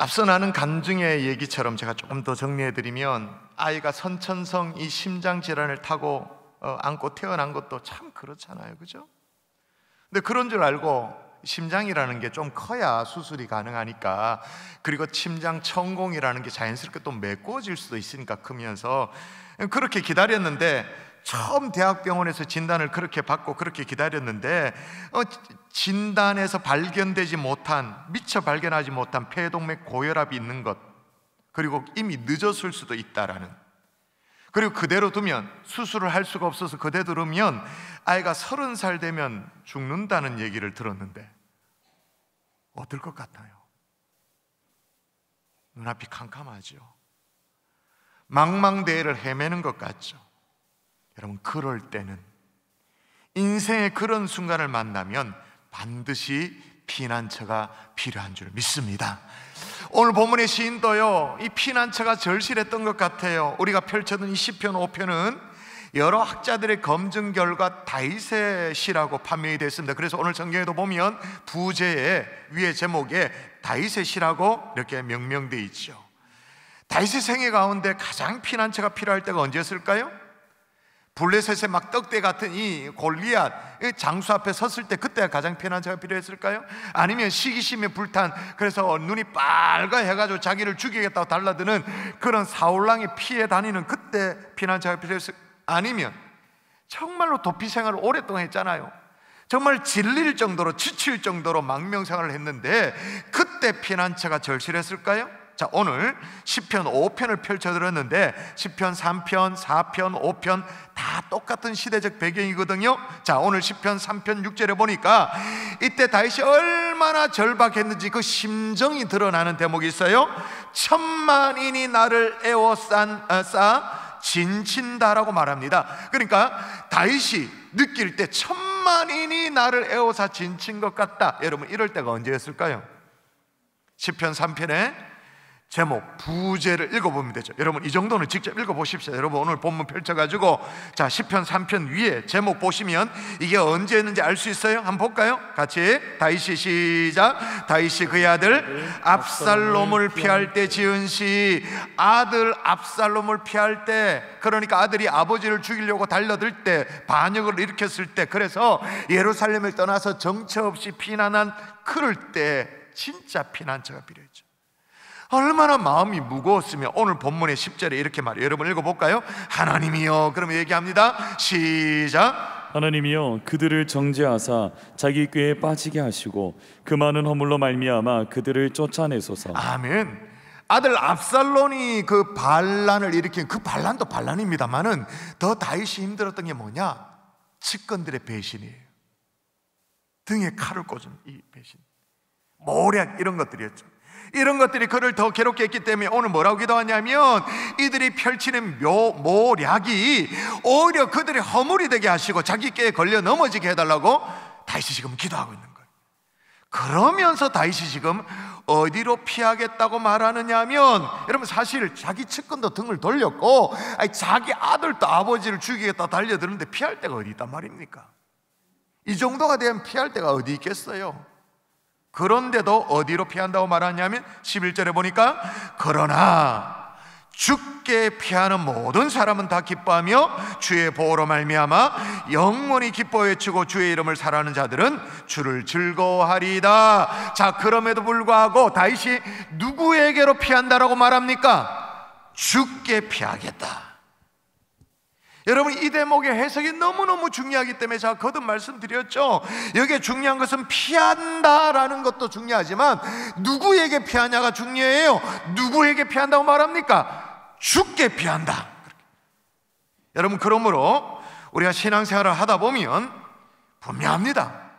앞서 나눈 간증의 얘기처럼 제가 조금 더 정리해드리면, 아이가 선천성 이 심장질환을 타고 안고 태어난 것도 참 그렇잖아요, 그죠? 근데 그런 줄 알고 심장이라는 게 좀 커야 수술이 가능하니까, 그리고 심장 천공이라는 게 자연스럽게 또 메꿔질 수도 있으니까 크면서 그렇게 기다렸는데, 처음 대학병원에서 진단을 그렇게 받고 그렇게 기다렸는데 진단에서 발견되지 못한, 미처 발견하지 못한 폐동맥 고혈압이 있는 것, 그리고 이미 늦었을 수도 있다라는, 그리고 그대로 두면 수술을 할 수가 없어서 그대로 두면 아이가 30살 되면 죽는다는 얘기를 들었는데 어떨 것 같아요? 눈앞이 캄캄하죠. 망망대해를 헤매는 것 같죠. 여러분, 그럴 때는, 인생의 그런 순간을 만나면 반드시 피난처가 필요한 줄 믿습니다. 오늘 본문의 시인도요, 이 피난처가 절실했던 것 같아요. 우리가 펼쳐둔 이 시편 5편은 여러 학자들의 검증 결과 다윗의 시라고 판명이 됐습니다. 그래서 오늘 성경에도 보면 부제의 위에 제목에 다윗의 시라고 이렇게 명명되어 있죠. 다윗의 생애 가운데 가장 피난처가 필요할 때가 언제였을까요? 블레셋의 막 떡대 같은 이 골리앗 장수 앞에 섰을 때, 그때가 가장 피난처가 필요했을까요? 아니면 시기심에 불탄, 그래서 눈이 빨가해가지고 자기를 죽이겠다고 달라드는 그런 사울왕이 피해 다니는 그때 피난처가 필요했을까요? 아니면 정말로 도피 생활을 오랫동안 했잖아요. 정말 질릴 정도로, 지칠 정도로 망명생활을 했는데 그때 피난처가 절실했을까요? 자, 오늘 시편 5편을 펼쳐드렸는데 시편 3편, 4편, 5편 다 똑같은 시대적 배경이거든요. 자, 오늘 시편 3편 6절에 보니까 이때 다윗이 얼마나 절박했는지 그 심정이 드러나는 대목이 있어요. 천만인이 나를 에워싸 진친다라고 말합니다. 그러니까 다윗이 느낄 때 천만인이 나를 에워싸 진친 것 같다. 여러분, 이럴 때가 언제였을까요? 시편 3편에 제목 부제를 읽어보면 되죠. 여러분, 이 정도는 직접 읽어보십시오. 여러분, 오늘 본문 펼쳐가지고 자, 시편 3편 위에 제목 보시면 이게 언제였는지 알 수 있어요. 한번 볼까요? 같이 다윗이 시작. 다윗이 그의 아들 압살롬을 피할 때 지은 시. 아들 압살롬을 피할 때, 그러니까 아들이 아버지를 죽이려고 달려들 때, 반역을 일으켰을 때, 그래서 예루살렘을 떠나서 정처 없이 피난한 그럴 때 진짜 피난처가 필요했죠. 얼마나 마음이 무거웠으면 오늘 본문의 10절에 이렇게 말해요. 여러분 읽어볼까요? 하나님이여, 그러면 얘기합니다. 시작. 하나님이여, 그들을 정죄하사 자기 꾀에 빠지게 하시고 그 많은 허물로 말미암아 그들을 쫓아내소서. 아멘. 아들 압살롬이 그 반란을 일으킨 그 반란도 반란입니다만은 더 다윗이 힘들었던 게 뭐냐? 측근들의 배신이에요. 등에 칼을 꽂은 이 배신, 모략, 이런 것들이었죠. 이런 것들이 그를 더 괴롭게 했기 때문에 오늘 뭐라고 기도하냐면 이들이 펼치는 모략이 오히려 그들의 허물이 되게 하시고 자기 꾀에 걸려 넘어지게 해달라고 다윗이 지금 기도하고 있는 거예요. 그러면서 다윗이 지금 어디로 피하겠다고 말하느냐 하면, 여러분, 사실 자기 측근도 등을 돌렸고 자기 아들도 아버지를 죽이겠다 달려드는데 피할 데가 어디 있단 말입니까? 이 정도가 되면 피할 데가 어디 있겠어요? 그런데도 어디로 피한다고 말하냐면 11절에 보니까 그러나 주께 피하는 모든 사람은 다 기뻐하며 주의 보호로 말미암아 영원히 기뻐 외치고 주의 이름을 사랑하는 자들은 주를 즐거워하리이다. 자, 그럼에도 불구하고 다윗이 누구에게로 피한다라고 말합니까? 주께 피하겠다. 여러분, 이 대목의 해석이 너무너무 중요하기 때문에 제가 거듭 말씀드렸죠. 여기에 중요한 것은 피한다라는 것도 중요하지만 누구에게 피하냐가 중요해요. 누구에게 피한다고 말합니까? 주께 피한다. 여러분, 그러므로 우리가 신앙생활을 하다 보면 분명합니다.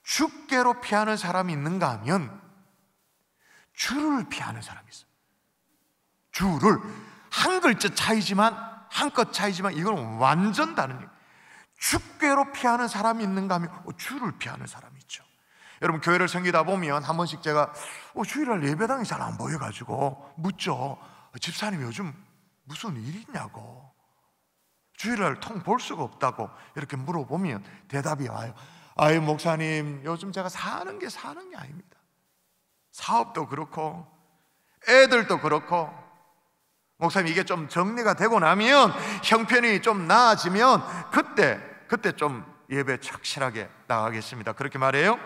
주께로 피하는 사람이 있는가 하면 주를 피하는 사람이 있어요. 주를, 한 글자 차이지만, 한껏 차이지만 이건 완전 다른 얘기예요. 주께로 피하는 사람이 있는가 하면 주를 피하는 사람이 있죠. 여러분, 교회를 섬기다 보면 한 번씩 제가 주일날 예배당이 잘 안 보여가지고 묻죠. 집사님 요즘 무슨 일이 있냐고, 주일날 통 볼 수가 없다고 이렇게 물어보면 대답이 와요. 아유, 목사님, 요즘 제가 사는 게 아닙니다. 사업도 그렇고 애들도 그렇고. 목사님, 이게 좀 정리가 되고 나면, 형편이 좀 나아지면 그때 좀 예배 착실하게 나가겠습니다. 그렇게 말해요.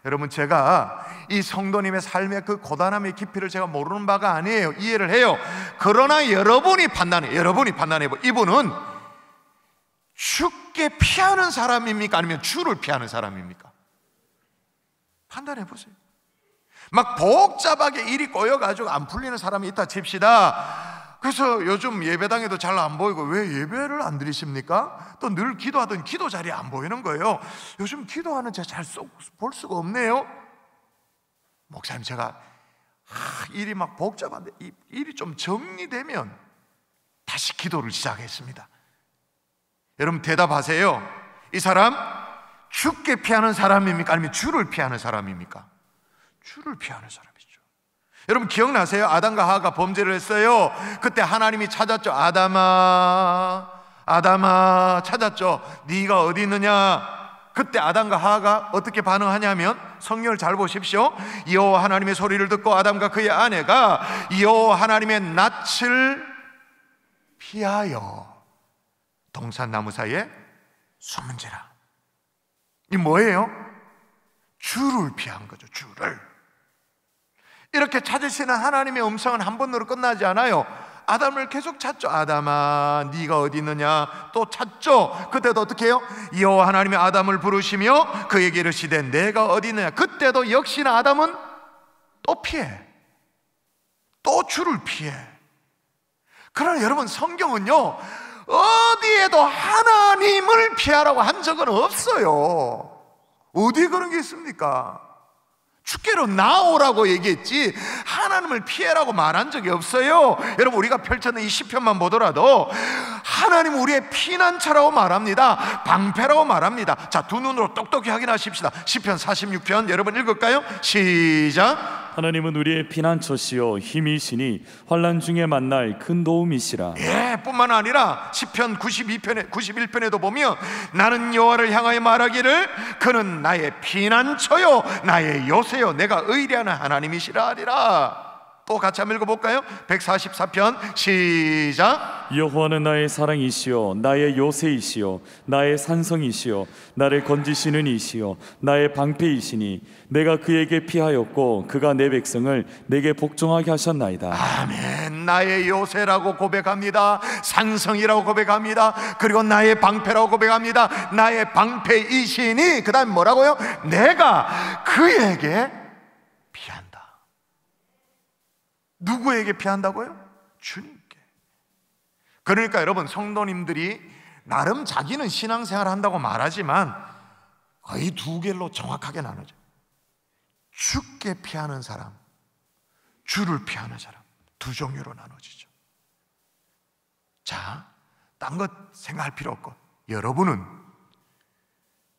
여러분, 제가 이 성도님의 삶의 그 고단함의 깊이를 제가 모르는 바가 아니에요. 이해를 해요. 그러나 여러분이 판단해요. 이분은 죽게 피하는 사람입니까? 아니면 주를 피하는 사람입니까? 판단해 보세요. 막 복잡하게 일이 꼬여가지고 안 풀리는 사람이 있다 칩시다. 그래서 요즘 예배당에도 잘 안 보이고, 왜 예배를 안 드리십니까? 또 늘 기도하던 기도 자리에 안 보이는 거예요. 요즘 기도하는 제가 잘 볼 수가 없네요. 목사님, 제가 일이 막 복잡한데 이 일이 좀 정리되면 다시 기도를 시작했습니다. 여러분, 대답하세요. 이 사람 죽게 피하는 사람입니까? 아니면 주를 피하는 사람입니까? 주를 피하는 사람이죠. 여러분, 기억나세요? 아담과 하와가 범죄를 했어요. 그때 하나님이 찾았죠. 아담아 찾았죠. 네가 어디 있느냐? 그때 아담과 하와가 어떻게 반응하냐면, 성경을 잘 보십시오. 여호와 하나님의 소리를 듣고 아담과 그의 아내가 여호와 하나님의 낯을 피하여 동산나무 사이에 숨은지라. 이 뭐예요? 주를 피한 거죠. 주를. 이렇게 찾으시는 하나님의 음성은 한 번으로 끝나지 않아요. 아담을 계속 찾죠. 아담아, 네가 어디 있느냐? 또 찾죠. 그때도 어떻게 해요? 여호와 하나님이 아담을 부르시며 그에게 이르시되 내가 어디 있느냐? 그때도 역시나 아담은 또 피해. 또 주를 피해. 그러나 여러분, 성경은요, 어디에도 하나님을 피하라고 한 적은 없어요. 어디에 그런 게 있습니까? 주께로 나오라고 얘기했지 하나님을 피해라고 말한 적이 없어요. 여러분, 우리가 펼쳤는 이 시편만 보더라도 하나님은 우리의 피난처라고 말합니다. 방패라고 말합니다. 자, 두 눈으로 똑똑히 확인하십시다. 시편 46편 여러분 읽을까요? 시작. 하나님은 우리의 피난처시요 힘이시니 환난 중에 만날 큰 도움이시라. 예, 뿐만 아니라 시편 91편에도 보면 나는 여호와를 향하여 말하기를 그는 나의 피난처요 나의 요새요 내가 의뢰하는 하나님이시라 하리라. 또 같이 한번 읽어볼까요? 144편 시작. 여호와는 나의 사랑이시요 나의 요새이시요 나의 산성이시요 나를 건지시는 이시요 나의 방패이시니 내가 그에게 피하였고 그가 내 백성을 내게 복종하게 하셨나이다. 아멘. 나의 요새라고 고백합니다. 산성이라고 고백합니다. 그리고 나의 방패라고 고백합니다. 나의 방패이시니 그 다음 뭐라고요? 내가 그에게 피한다. 누구에게 피한다고요? 주님께. 그러니까 여러분, 성도님들이 나름 자기는 신앙생활 한다고 말하지만 거의 두 개로 정확하게 나누죠. 주께 피하는 사람, 주를 피하는 사람, 두 종류로 나눠지죠. 자, 딴 것 생각할 필요 없고, 여러분은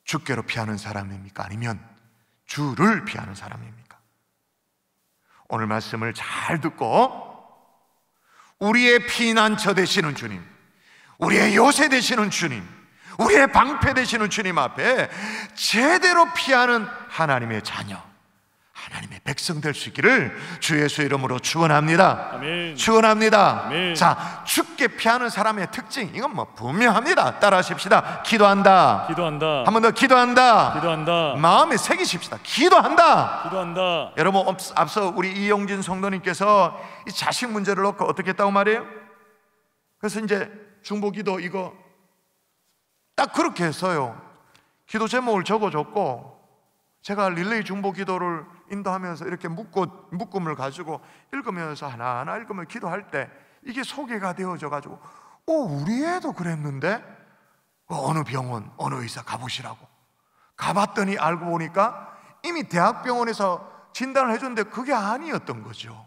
주께로 피하는 사람입니까? 아니면 주를 피하는 사람입니까? 오늘 말씀을 잘 듣고 우리의 피난처 되시는 주님, 우리의 요새 되시는 주님, 우리의 방패 되시는 주님 앞에 제대로 피하는 하나님의 자녀, 하나님의 백성 될 수 있기를 주 예수의 이름으로 축원합니다. 아멘. 축원합니다. 아멘. 자, 주께 피하는 사람의 특징, 이건 뭐 분명합니다. 따라하십시다. 기도한다. 기도한다. 한 번 더 기도한다. 기도한다. 마음에 새기십시다. 기도한다. 기도한다. 여러분, 앞서 우리 이용진 성도님께서 이 자식 문제를 놓고 어떻게 했다고 말해요? 그래서 이제 중보기도 이거 딱 그렇게 했어요. 기도 제목을 적어줬고, 제가 릴레이 중보기도를 인도하면서 이렇게 묶음을 가지고 읽으면서 하나하나 읽으면 기도할 때 이게 소개가 되어져 가지고, 우리 애도 그랬는데 어느 병원 어느 의사 가보시라고 가봤더니 알고 보니까 이미 대학병원에서 진단을 해줬는데 그게 아니었던 거죠.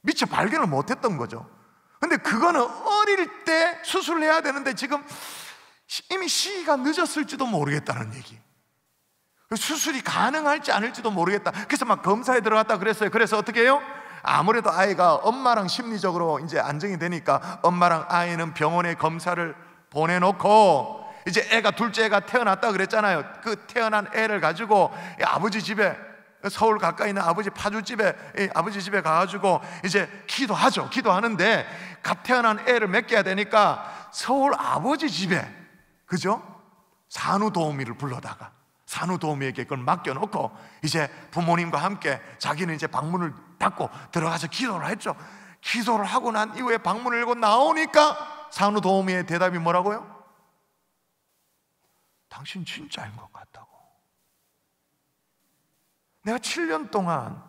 미처 발견을 못했던 거죠. 근데 그거는 어릴 때 수술을 해야 되는데 지금 이미 시기가 늦었을지도 모르겠다는 얘기. 수술이 가능할지 않을지도 모르겠다. 그래서 막 검사에 들어갔다 그랬어요. 그래서 어떻게 해요? 아무래도 아이가 엄마랑 심리적으로 이제 안정이 되니까 엄마랑 아이는 병원에 검사를 보내놓고, 이제 둘째 애가 태어났다 그랬잖아요. 그 태어난 애를 가지고 아버지 집에 서울 가까이 있는 아버지 파주집에, 아버지 집에 가가지고 이제 기도하죠. 기도하는데 갓 태어난 애를 맡겨야 되니까 서울 아버지 집에, 그죠? 산후도우미를 불러다가 산후도우미에게 그걸 맡겨놓고 이제 부모님과 함께 자기는 이제 방문을 닫고 들어가서 기도를 했죠. 기도를 하고 난 이후에 방문을 열고 나오니까 산후도우미의 대답이 뭐라고요? 당신 진짜인 것 같다고. 내가 7년 동안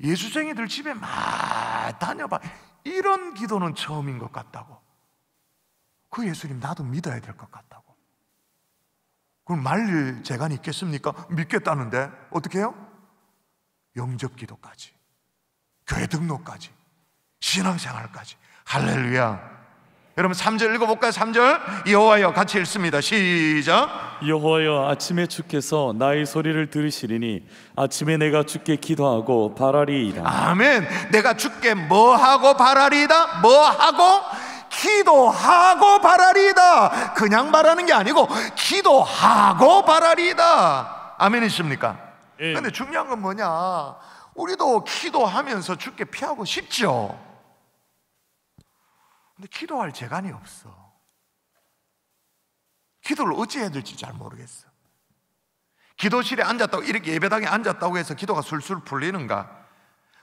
예수쟁이들 집에 막 다녀봐, 이런 기도는 처음인 것 같다고. 그 예수님 나도 믿어야 될 것 같다고. 그럼 말릴 재간이 있겠습니까? 믿겠다는데 어떻게 해요? 영접 기도까지, 교회 등록까지, 신앙생활까지. 할렐루야. 여러분 3절 읽어볼까요? 3절 여호와여 같이 읽습니다. 시작. 여호와여 아침에 주께서 나의 소리를 들으시리니 아침에 내가 주께 기도하고 바라리이다. 아멘. 내가 주께 뭐하고 바라리이다? 뭐하고? 기도하고 바라리이다. 그냥 바라는 게 아니고 기도하고 바라리이다. 아멘이십니까? 그런데 중요한 건 뭐냐, 우리도 기도하면서 주께 피하고 싶죠. 근데 기도할 재간이 없어. 기도를 어찌 해야 될지 잘 모르겠어. 기도실에 앉았다고, 이렇게 예배당에 앉았다고 해서 기도가 술술 풀리는가?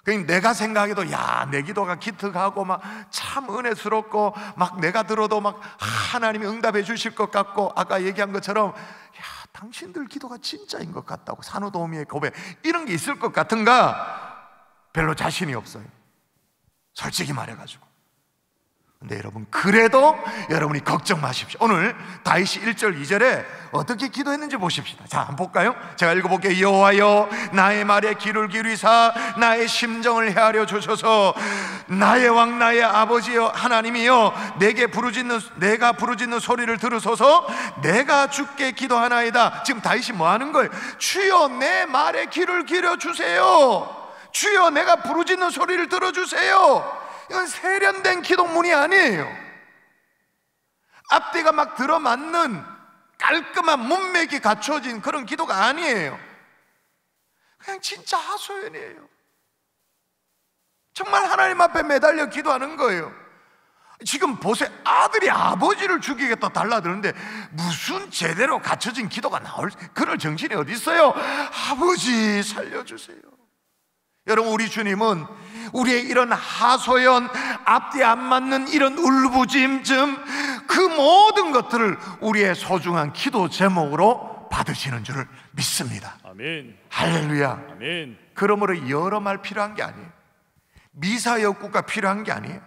그냥 내가 생각해도 야, 내 기도가 기특하고 막 참 은혜스럽고 막 내가 들어도 막 하나님이 응답해 주실 것 같고, 아까 얘기한 것처럼 야, 당신들 기도가 진짜인 것 같다고, 산후도우미의 고백, 이런 게 있을 것 같은가? 별로 자신이 없어요, 솔직히 말해가지고. 근데 여러분, 그래도 여러분이 걱정 마십시오. 오늘 다윗이 1절 2절에 어떻게 기도했는지 보십시다. 자, 한번 볼까요? 제가 읽어볼게요. 여호와여 나의 말에 귀를 기울이사 나의 심정을 헤아려 주소서. 나의 왕 나의 아버지여 하나님이여 내가 부르짖는 소리를 들으소서. 내가 주께 기도하나이다. 지금 다윗이 뭐 하는 거예요? 주여 내 말에 귀를 기울여 주세요. 주여 내가 부르짖는 소리를 들어주세요. 이건 세련된 기도문이 아니에요. 앞뒤가 막 들어맞는 깔끔한 문맥이 갖춰진 그런 기도가 아니에요. 그냥 진짜 하소연이에요. 정말 하나님 앞에 매달려 기도하는 거예요. 지금 보세요, 아들이 아버지를 죽이겠다 달라드는데 무슨 제대로 갖춰진 기도가 나올 그럴 정신이 어디 있어요? 아버지 살려주세요. 여러분, 우리 주님은 우리의 이런 하소연, 앞뒤 안 맞는 이런 울부짖음, 그 모든 것들을 우리의 소중한 기도 제목으로 받으시는 줄을 믿습니다. 아멘. 할렐루야. 아멘. 그러므로 여러 말 필요한 게 아니에요. 미사여구가 필요한 게 아니에요.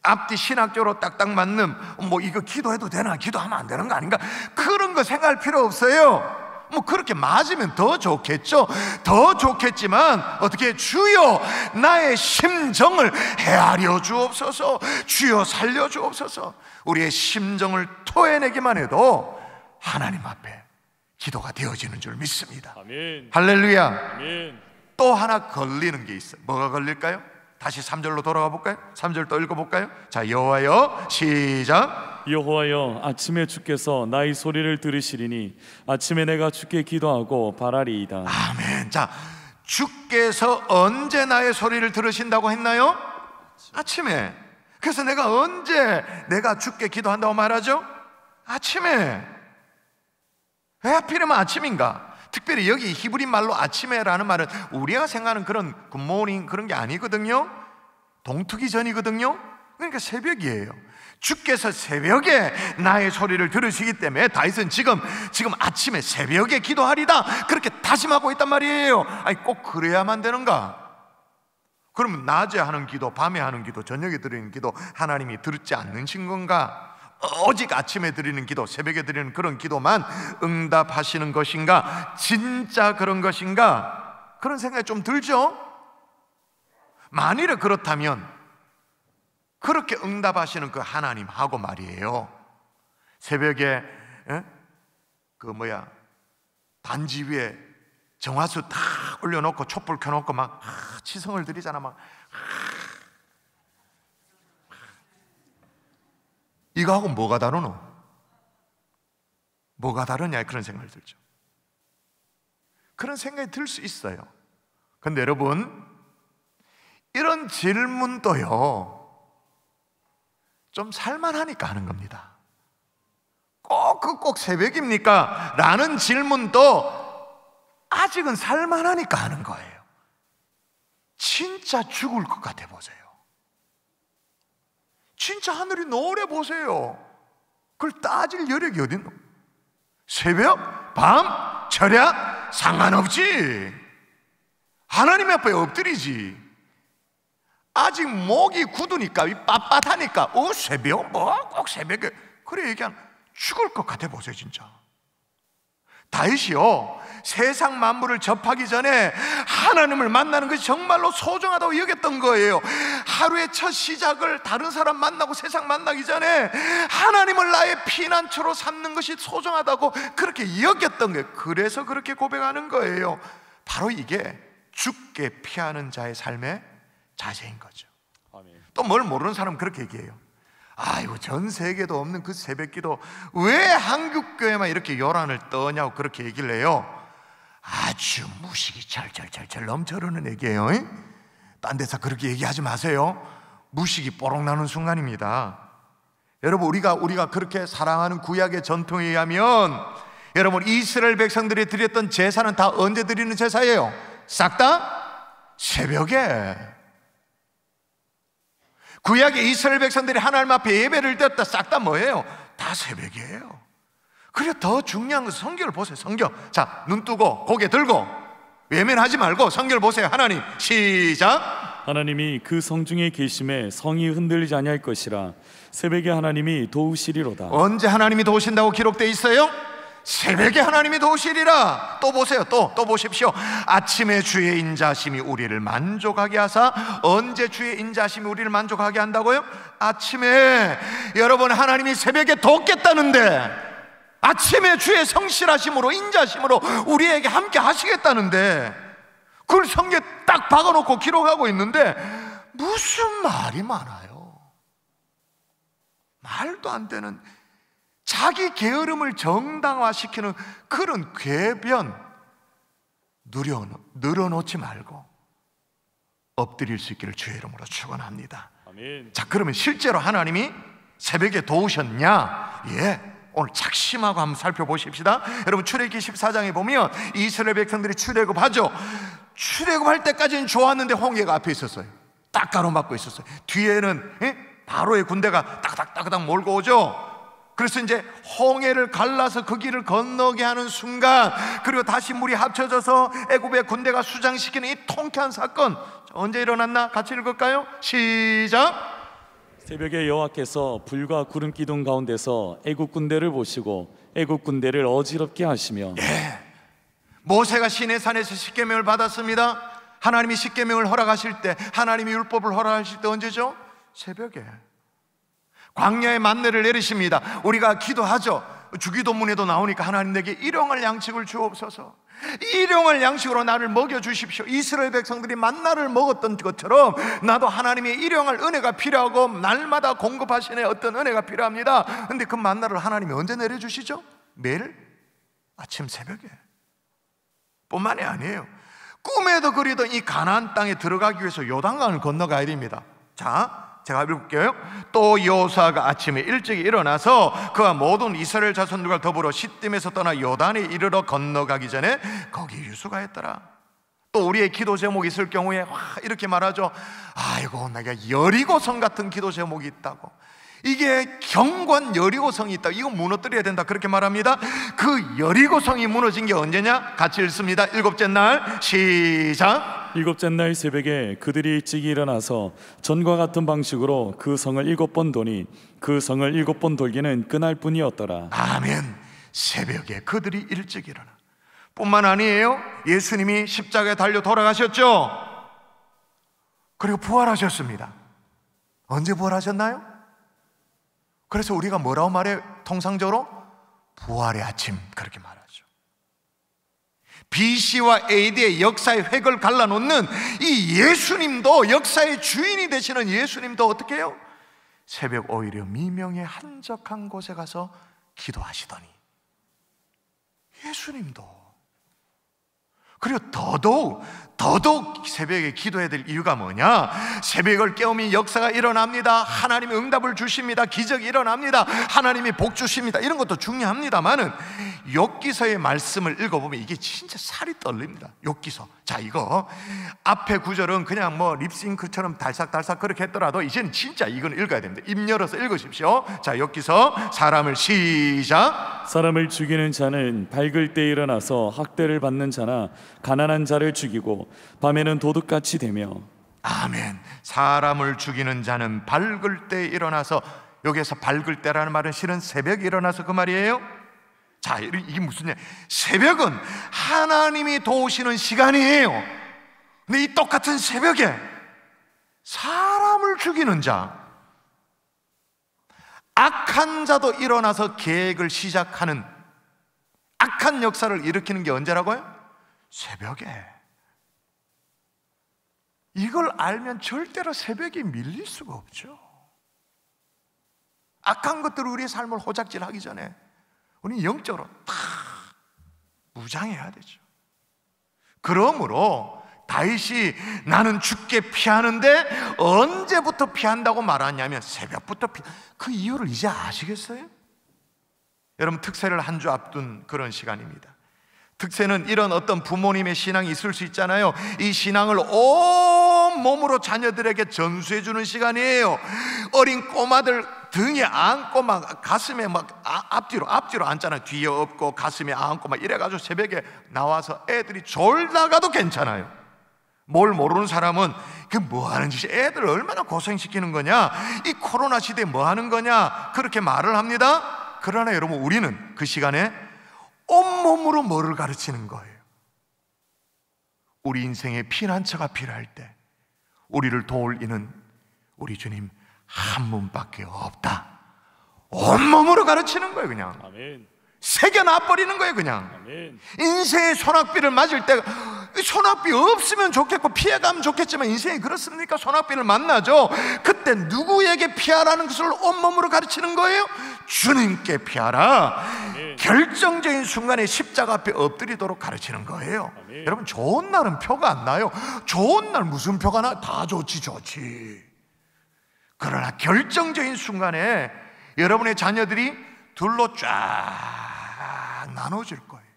앞뒤 신학적으로 딱딱 맞는 뭐 이거 기도해도 되나, 기도하면 안 되는 거 아닌가, 그런 거 생각할 필요 없어요. 뭐 그렇게 맞으면 더 좋겠죠. 더 좋겠지만 어떻게, 주여 나의 심정을 헤아려 주옵소서, 주여 살려 주옵소서. 우리의 심정을 토해내기만 해도 하나님 앞에 기도가 되어지는 줄 믿습니다. 아멘. 할렐루야. 아멘. 또 하나 걸리는 게 있어요. 뭐가 걸릴까요? 다시 3절로 돌아가 볼까요? 3절 또 읽어볼까요? 자, 여호와여 시작. 여호와여 아침에 주께서 나의 소리를 들으시리니 아침에 내가 주께 기도하고 바라리이다. 아멘. 자, 주께서 언제 나의 소리를 들으신다고 했나요? 아침에. 그래서 내가 언제 내가 주께 기도한다고 말하죠? 아침에. 왜 하필이면 아침인가? 특별히 여기 히브리 말로 아침에라는 말은 우리가 생각하는 그런 굿모닝 그런 게 아니거든요. 동트기 전이거든요. 그러니까 새벽이에요. 주께서 새벽에 나의 소리를 들으시기 때문에 다윗은 지금 아침에 새벽에 기도하리다 그렇게 다짐하고 있단 말이에요. 아니, 꼭 그래야만 되는가? 그러면 낮에 하는 기도, 밤에 하는 기도, 저녁에 드리는 기도 하나님이 들지 않으신 건가? 오직 아침에 드리는 기도, 새벽에 드리는 그런 기도만 응답하시는 것인가? 진짜 그런 것인가? 그런 생각이 좀 들죠? 만일에 그렇다면 그렇게 응답하시는 그 하나님하고 말이에요, 새벽에 단지 위에 정화수 다 올려놓고 촛불 켜놓고 막 치성을 드리잖아. 막 이거하고 뭐가 다르노? 뭐가 다르냐, 그런 생각을 들죠. 그런 생각이 들 수 있어요. 근데 여러분, 이런 질문도요 좀 살만하니까 하는 겁니다. 꼭 새벽입니까? 라는 질문도 아직은 살만하니까 하는 거예요. 진짜 죽을 것 같아 보세요. 진짜 하늘이 노래 보세요. 그걸 따질 여력이 어딨노? 새벽, 밤, 절약 상관없지. 하나님 앞에 엎드리지. 아직 목이 굳으니까 빳빳하니까 새벽 꼭 새벽에 그래 얘기하면 죽을 것 같아 보세요. 진짜 다윗이요 세상 만물을 접하기 전에 하나님을 만나는 것이 정말로 소중하다고 여겼던 거예요. 하루의 첫 시작을 다른 사람 만나고 세상 만나기 전에 하나님을 나의 피난처로 삼는 것이 소중하다고 그렇게 여겼던 거예요. 그래서 그렇게 고백하는 거예요. 바로 이게 죽게 피하는 자의 삶의 자세인 거죠. 또 뭘 모르는 사람은 그렇게 얘기해요. 아이고 전 세계도 없는 그 새벽기도 왜 한국교회만 이렇게 요란을 떠냐고 그렇게 얘기를 해요. 아주 무식이 철철철철 넘쳐흐르는 얘기예요. 딴 데서 그렇게 얘기하지 마세요. 무식이 뽀록 나는 순간입니다. 여러분, 우리가 그렇게 사랑하는 구약의 전통에 의하면 여러분, 이스라엘 백성들이 드렸던 제사는 다 언제 드리는 제사예요? 싹 다 새벽에. 구약의 이스라엘 백성들이 하나님 앞에 예배를 드렸다 싹 다 뭐예요? 다 새벽이에요. 그래 더 중요한 것은 성경을 보세요. 성경. 자, 눈 뜨고 고개 들고 외면하지 말고 성경을 보세요. 하나님 시작. 하나님이 그 성중에 계심에 성이 흔들리지 아니할 것이라. 새벽에 하나님이 도우시리로다. 언제 하나님이 도우신다고 기록되어 있어요? 새벽에 하나님이 도우시리라. 또 보세요. 또 보십시오. 아침에 주의 인자심이 우리를 만족하게 하사. 언제 주의 인자심이 우리를 만족하게 한다고요? 아침에. 여러분, 하나님이 새벽에 돕겠다는데, 아침에 주의 성실하심으로 인자심으로 우리에게 함께 하시겠다는데, 그걸 성경에 딱 박아놓고 기록하고 있는데 무슨 말이 많아요. 말도 안 되는, 자기 게으름을 정당화시키는 그런 궤변 늘어놓지 말고 엎드릴 수 있기를 주의 이름으로 축원합니다. 아멘. 자, 그러면 실제로 하나님이 새벽에 도우셨냐? 예, 오늘 작심하고 한번 살펴보십시다. 여러분, 출애굽기 14장에 보면 이스라엘 백성들이 출애굽하죠. 출애굽할 때까지는 좋았는데 홍해가 앞에 있었어요. 딱 가로막고 있었어요. 뒤에는 바로의 군대가 따그닥 몰고 오죠. 그래서 이제 홍해를 갈라서 그 길을 건너게 하는 순간, 그리고 다시 물이 합쳐져서 애굽의 군대가 수장시키는 이 통쾌한 사건, 언제 일어났나? 같이 읽을까요? 시작. 새벽에 여호와께서 불과 구름 기둥 가운데서 애굽 군대를 보시고 애굽 군대를 어지럽게 하시며. 예, 모세가 시내산에서 십계명을 받았습니다. 하나님이 십계명을 허락하실 때, 하나님이 율법을 허락하실 때 언제죠? 새벽에. 광야의 만내를 내리십니다. 우리가 기도하죠. 주기도문에도 나오니까 하나님 내게 일용할 양식을 주옵소서. 일용할 양식으로 나를 먹여주십시오. 이스라엘 백성들이 만나를 먹었던 것처럼 나도 하나님의 일용할 은혜가 필요하고 날마다 공급하시는 어떤 은혜가 필요합니다. 그런데 그 만나를 하나님이 언제 내려주시죠? 매일 아침 새벽에. 뿐만이 아니에요. 꿈에도 그리던 이 가나안 땅에 들어가기 위해서 요단강을 건너가야 됩니다. 자, 제가 읽을게요. 또 여호수아가 아침에 일찍 일어나서 그와 모든 이스라엘 자손들과 더불어 시딤에서 떠나 요단에 이르러 건너가기 전에 거기 유수가했더라. 또 우리의 기도 제목이 있을 경우에 이렇게 말하죠. 아이고, 내가 여리고성 같은 기도 제목이 있다고. 이게 경관 여리고성이 있다. 이거 무너뜨려야 된다. 그렇게 말합니다. 그 여리고성이 무너진 게 언제냐? 같이 읽습니다. 일곱째 날 시작. 일곱째 날 새벽에 그들이 일찍 일어나서 전과 같은 방식으로 그 성을 7번 도니 그 성을 7번 돌기는 그날뿐이었더라. 아멘. 새벽에 그들이 일찍 일어나. 뿐만 아니에요. 예수님이 십자가에 달려 돌아가셨죠. 그리고 부활하셨습니다. 언제 부활하셨나요? 그래서 우리가 뭐라고 말해요? 통상적으로 부활의 아침, 그렇게 말하죠. BC와 AD의 역사의 획을 갈라놓는 이 예수님도, 역사의 주인이 되시는 예수님도 어떻게 해요? 새벽 오히려 미명의 한적한 곳에 가서 기도하시더니, 예수님도 그리고 더더욱 새벽에 기도해야 될 이유가 뭐냐? 새벽을 깨우면 역사가 일어납니다. 하나님이 응답을 주십니다. 기적이 일어납니다. 하나님이 복 주십니다. 이런 것도 중요합니다만은 욥기서의 말씀을 읽어보면 이게 진짜 살이 떨립니다. 욥기서. 자, 이거 앞에 구절은 그냥 뭐 립싱크처럼 달싹달싹 그렇게 했더라도 이제는 진짜 이건 읽어야 됩니다. 입 열어서 읽으십시오. 자, 욥기서 사람을 시작. 사람을 죽이는 자는 밝을 때 일어나서 학대를 받는 자나 가난한 자를 죽이고 밤에는 도둑같이 되며. 아멘. 사람을 죽이는 자는 밝을 때 일어나서, 여기에서 밝을 때라는 말은 실은 새벽에 일어나서 그 말이에요. 자, 이게 무슨 얘기? 새벽은 하나님이 도우시는 시간이에요. 근데 이 똑같은 새벽에 사람을 죽이는 자, 악한 자도 일어나서 계획을 시작하는, 악한 역사를 일으키는 게 언제라고요? 새벽에. 이걸 알면 절대로 새벽에 밀릴 수가 없죠. 악한 것들을 우리의 삶을 호작질하기 전에 우리는 영적으로 다 무장해야 되죠. 그러므로 다윗이 나는 죽게 피하는데 언제부터 피한다고 말하냐면 새벽부터 그 이유를 이제 아시겠어요? 여러분, 특세를 한 주 앞둔 그런 시간입니다. 특세는 이런 어떤 부모님의 신앙이 있을 수 있잖아요. 이 신앙을 온 몸으로 자녀들에게 전수해 주는 시간이에요. 어린 꼬마들 등에 안고 막 가슴에 막 앞뒤로 앉잖아요. 뒤에 엎고 가슴에 안고 막 이래가지고 새벽에 나와서 애들이 졸다가도 괜찮아요. 뭘 모르는 사람은 그 뭐 하는 짓이, 애들 얼마나 고생시키는 거냐, 이 코로나 시대에 뭐 하는 거냐, 그렇게 말을 합니다. 그러나 여러분, 우리는 그 시간에 온몸으로 뭐를 가르치는 거예요? 우리 인생에 피난처가 필요할 때 우리를 도울 이는 우리 주님 한 분밖에 없다. 온몸으로 가르치는 거예요. 그냥 아멘. 새겨놔버리는 거예요. 그냥 아멘. 인생의 소낙비를 맞을 때, 소낙비 없으면 좋겠고 피해가면 좋겠지만 인생이 그렇습니까? 소낙비를 만나죠. 그때 누구에게 피하라는 것을 온몸으로 가르치는 거예요? 주님께 피하라. 아멘. 결정적인 순간에 십자가 앞에 엎드리도록 가르치는 거예요. 아멘. 여러분, 좋은 날은 표가 안 나요. 좋은 날 무슨 표가 나? 다 좋지. 그러나 결정적인 순간에 여러분의 자녀들이 둘로 쫙 나눠질 거예요.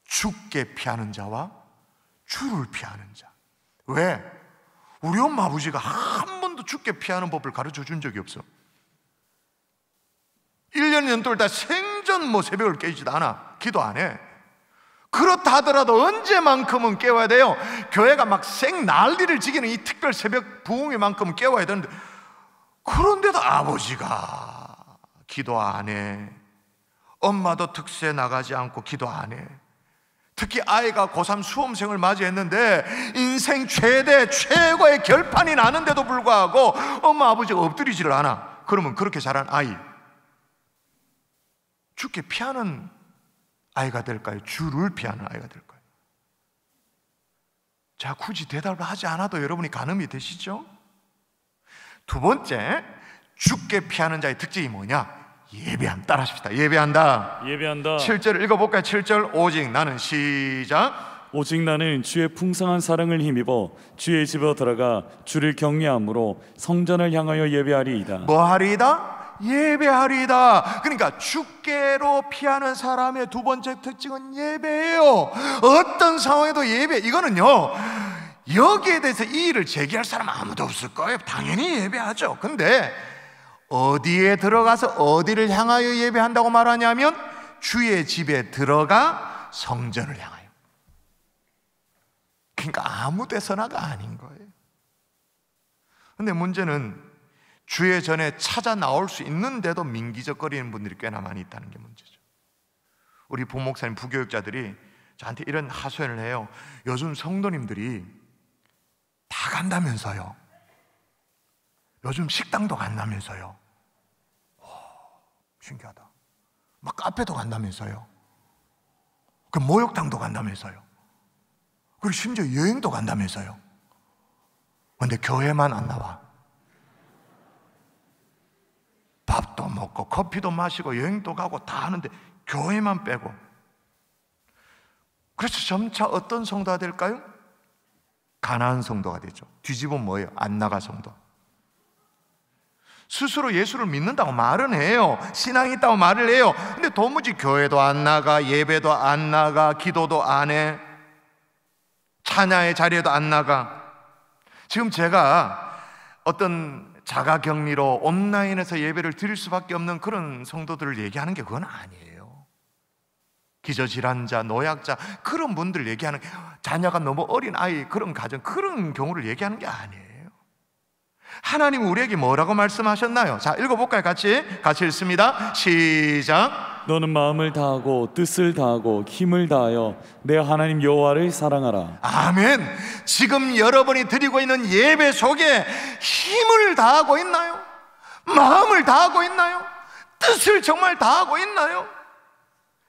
죽게 피하는 자와 주를 피하는 자. 왜? 우리 엄마 아버지가 한 번도 죽게 피하는 법을 가르쳐 준 적이 없어. 1년 연도를 다 생전 뭐 새벽을 깨지도 않아. 기도 안 해. 그렇다 하더라도 언제만큼은 깨워야 돼요? 교회가 막 생 난리를 지기는 이 특별 새벽 부흥회만큼은 깨워야 되는데, 그런데도 아버지가 기도 안 해. 엄마도 특세 나가지 않고 기도 안 해. 특히 아이가 고3 수험생을 맞이했는데 인생 최고의 결판이 나는데도 불구하고 엄마 아버지가 엎드리지를 않아. 그러면 그렇게 자란 아이, 죽게 피하는 아이가 될까요? 주를 피하는 아이가 될까요? 자, 굳이 대답을 하지 않아도 여러분이 가늠이 되시죠? 두 번째, 죽게 피하는 자의 특징이 뭐냐? 예배한다. 따라하십시다. 예배한다. 7절 읽어볼까요? 7절 오직 나는 시작. 오직 나는 주의 풍성한 사랑을 힘입어 주의 집에 들어가 주를 경외함으로 성전을 향하여 예배하리이다. 뭐 하리이다? 예배하리이다. 그러니까 죽게로 피하는 사람의 두 번째 특징은 예배예요. 어떤 상황에도 예배. 이거는요, 여기에 대해서 이의를 제기할 사람 아무도 없을 거예요. 당연히 예배하죠. 근데 어디에 들어가서 어디를 향하여 예배한다고 말하냐면 주의 집에 들어가 성전을 향하여. 그러니까 아무 데서나가 아닌 거예요. 근데 문제는 주의 전에 찾아 나올 수 있는데도 민기적거리는 분들이 꽤나 많이 있다는 게 문제죠. 우리 부목사님, 부교육자들이 저한테 이런 하소연을 해요. 요즘 성도님들이 다 간다면서요. 요즘 식당도 간다면서요. 신기하다. 막 카페도 간다면서요. 그 목욕탕도 간다면서요. 그리고 심지어 여행도 간다면서요. 근데 교회만 안 나와. 밥도 먹고 커피도 마시고 여행도 가고 다 하는데 교회만 빼고. 그래서 점차 어떤 성도가 될까요? 가난한 성도가 되죠. 뒤집으면 뭐예요? 안 나가 성도. 스스로 예수를 믿는다고 말은 해요. 신앙이 있다고 말을 해요. 근데 도무지 교회도 안 나가, 예배도 안 나가, 기도도 안 해, 찬야의 자리에도 안 나가. 지금 제가 어떤 자가격리로 온라인에서 예배를 드릴 수밖에 없는 그런 성도들을 얘기하는 게 그건 아니에요. 기저질환자, 노약자, 그런 분들 얘기하는 게, 자녀가 너무 어린 아이, 그런 가정, 그런 경우를 얘기하는 게 아니에요. 하나님은 우리에게 뭐라고 말씀하셨나요? 자, 읽어볼까요? 같이 읽습니다. 시작. 너는 마음을 다하고 뜻을 다하고 힘을 다하여 내 하나님 여호와를 사랑하라. 아멘. 지금 여러분이 드리고 있는 예배 속에 힘을 다하고 있나요? 마음을 다하고 있나요? 뜻을 정말 다하고 있나요?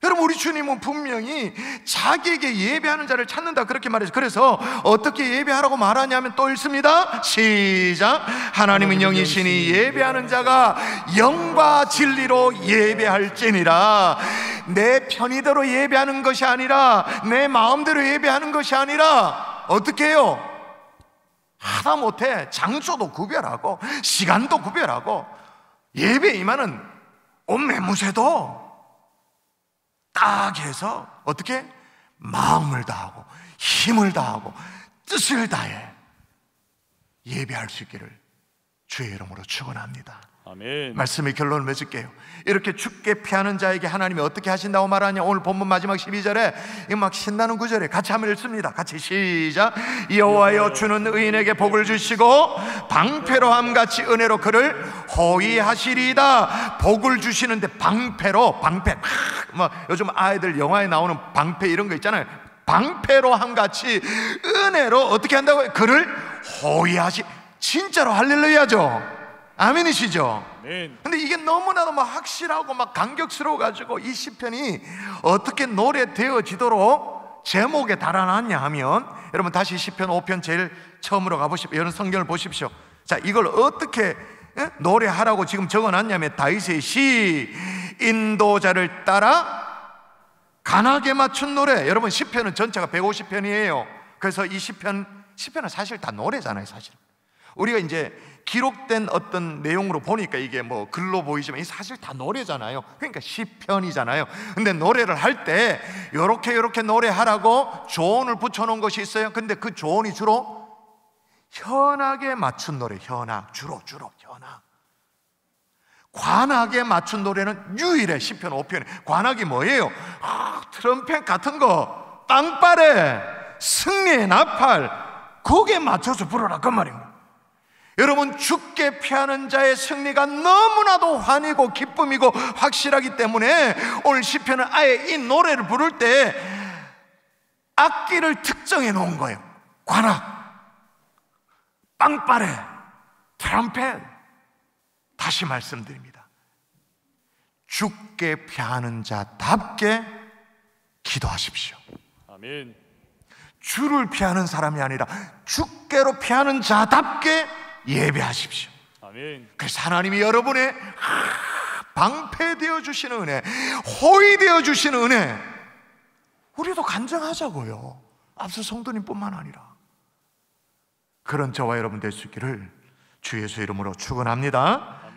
여러분, 우리 주님은 분명히 자기에게 예배하는 자를 찾는다 그렇게 말했어요. 그래서 어떻게 예배하라고 말하냐면 또 읽습니다. 시작. 하나님은 영이시니 예배하는 자가 영과 진리로 예배할지니라. 내 편의대로 예배하는 것이 아니라, 내 마음대로 예배하는 것이 아니라 어떻게 해요? 하다못해 장소도 구별하고 시간도 구별하고 예배에 임하는 온 매무새도 딱 해서 어떻게? 마음을 다하고 힘을 다하고 뜻을 다해 예배할 수 있기를 주의 이름으로 축원합니다. 아멘. 말씀의 결론을 맺을게요. 이렇게 죽게 피하는 자에게 하나님이 어떻게 하신다고 말하냐? 오늘 본문 마지막 12절에 이 막 신나는 구절에 같이 한번 읽습니다. 같이 시작. 여호와여, 주는 의인에게 복을 주시고 방패로함 같이 은혜로 그를 호위하시리이다. 복을 주시는데 방패로, 방패, 뭐 요즘 아이들 영화에 나오는 방패 이런 거 있잖아요. 방패로함 같이 은혜로 어떻게 한다고요? 그를 호위하시. 진짜로 할렐루야죠. 아멘이시죠? 근데 이게 너무나도 막 확실하고 막 감격스러워 가지고 이 시편이 어떻게 노래되어지도록 제목에 달아놨냐 하면, 여러분 다시 시편 5편 제일 처음으로 가보십시오. 여러분 성경을 보십시오. 자, 이걸 어떻게 노래하라고 지금 적어놨냐면, 다윗의 시, 인도자를 따라 간하게 맞춘 노래. 여러분 시편은 전체가 150편이에요 그래서 이 시편은 사실 다 노래잖아요. 사실 우리가 이제 기록된 어떤 내용으로 보니까 이게 뭐 글로 보이지만 사실 다 노래잖아요. 그러니까 시편이잖아요. 근데 노래를 할 때 요렇게 노래하라고 조언을 붙여놓은 것이 있어요. 근데 그 조언이 주로 현악에 맞춘 노래, 현악, 주로 현악. 관악에 맞춘 노래는 유일해. 시편 5편에 관악이 뭐예요? 트럼펫 같은 거, 빵빠레, 승리의 나팔, 거기에 맞춰서 부르라 그 말입니다. 여러분, 죽게 피하는 자의 승리가 너무나도 환희고 기쁨이고 확실하기 때문에 오늘 시편은 아예 이 노래를 부를 때 악기를 특정해 놓은 거예요. 관악, 빵빠레, 트럼펫. 다시 말씀드립니다. 죽게 피하는 자답게 기도하십시오. 아멘. 주를 피하는 사람이 아니라 죽게로 피하는 자답게 예배하십시오. 아멘. 그래서 하나님이 여러분의 방패되어 주시는 은혜, 호위되어 주시는 은혜, 우리도 간증하자고요. 앞서 성도님뿐만 아니라 그런 저와 여러분 될 수 있기를 주 예수 이름으로 축원합니다.